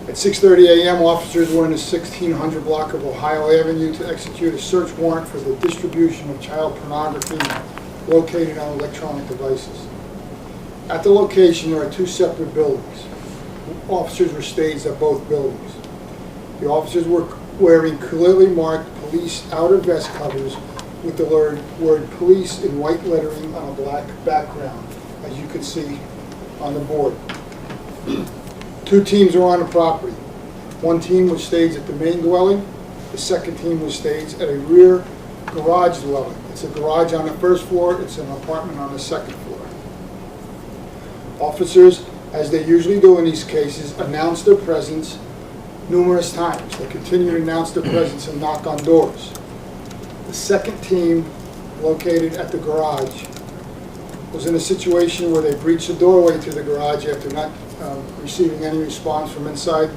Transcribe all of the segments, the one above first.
At 6:30 a.m., officers were in the 1600 block of Ohio Avenue to execute a search warrant for the distribution of child pornography located on electronic devices. At the location, there are two separate buildings. Officers were staged at both buildings. The officers were wearing clearly marked police outer vest covers with the word police in white lettering on a black background, as you can see on the board. Two teams were on the property. One team was staged at the main dwelling. The second team was staged at a rear garage dwelling. It's a garage on the first floor. It's an apartment on the second floor. Officers, as they usually do in these cases, announced their presence numerous times. They continue to announce their presence and knock on doors. The second team, located at the garage, was in a situation where they breached the doorway to the garage after not receiving any response from inside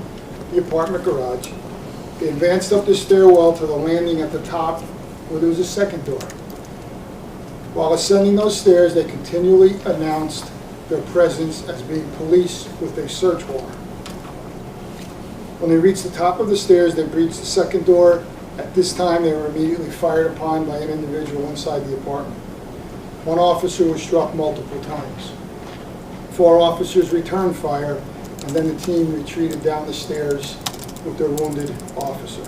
the apartment garage. They advanced up the stairwell to the landing at the top where there was a second door. While ascending those stairs, they continually announced their presence as being police with a search warrant. When they reached the top of the stairs, they breached the second door. At this time, they were immediately fired upon by an individual inside the apartment. One officer was struck multiple times. 4 officers returned fire, and then the team retreated down the stairs with their wounded officer.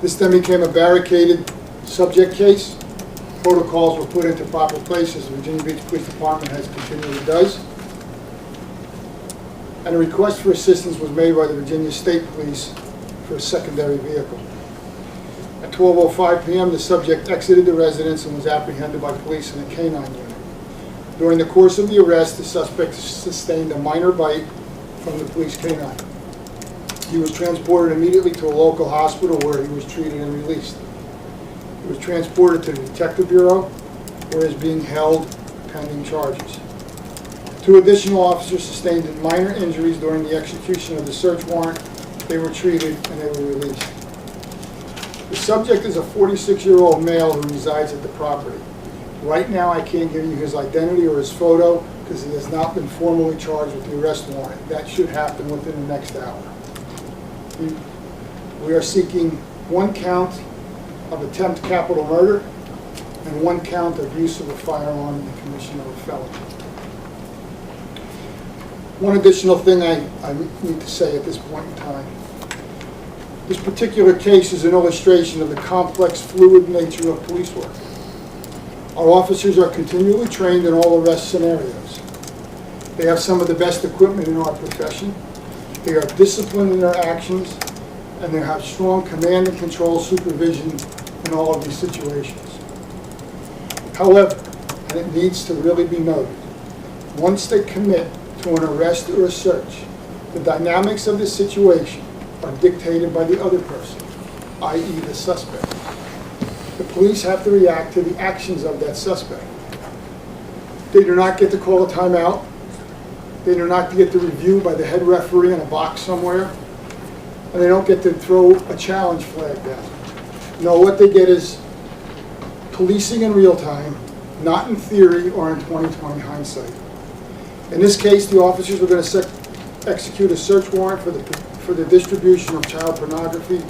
This then became a barricaded subject case. Protocols were put into proper places. The Virginia Beach Police Department has continually does. And a request for assistance was made by the Virginia State Police for a secondary vehicle. At 12:05 p.m., the subject exited the residence and was apprehended by police in a canine unit. During the course of the arrest, the suspect sustained a minor bite from the police canine. He was transported immediately to a local hospital where he was treated and released. He was transported to the Detective Bureau, where he is being held pending charges. 2 additional officers sustained minor injuries during the execution of the search warrant. They were treated and they were released. The subject is a 46-year-old male who resides at the property. Right now, I can't give you his identity or his photo because he has not been formally charged with the arrest warrant. That should happen within the next hour. We are seeking 1 count of attempt capital murder and 1 count of use of a firearm in the commission of a felony. One additional thing I need to say at this point in time. This particular case is an illustration of the complex, fluid nature of police work. Our officers are continually trained in all arrest scenarios. They have some of the best equipment in our profession. They are disciplined in their actions, and they have strong command and control supervision in all of these situations. However, and it needs to really be noted, once they commit to an arrest or a search, the dynamics of the situation are dictated by the other person, i.e. the suspect. The police have to react to the actions of that suspect. They do not get to call a timeout. They do not get to review by the head referee in a box somewhere. And they don't get to throw a challenge flag down. No, what they get is policing in real time, not in theory or in 20/20 hindsight. In this case, the officers were going to execute a search warrant for the distribution of child pornography,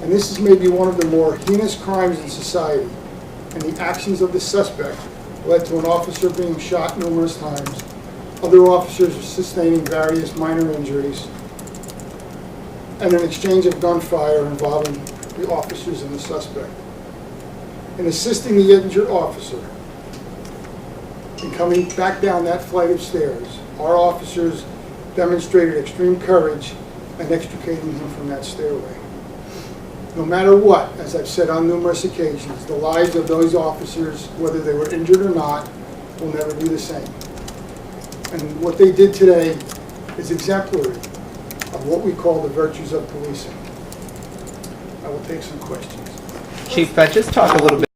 and this is maybe one of the more heinous crimes in society. And the actions of the suspect led to an officer being shot numerous times, other officers sustaining various minor injuries, and an exchange of gunfire involving the officers and the suspect. In assisting the injured officer in coming back down that flight of stairs, our officers demonstrated extreme courage in extricating him from that stairway. No matter what, as I've said on numerous occasions, the lives of those officers, whether they were injured or not, will never be the same. And what they did today is exemplary of what we call the virtues of policing. I will take some questions. Chief, just talk a little bit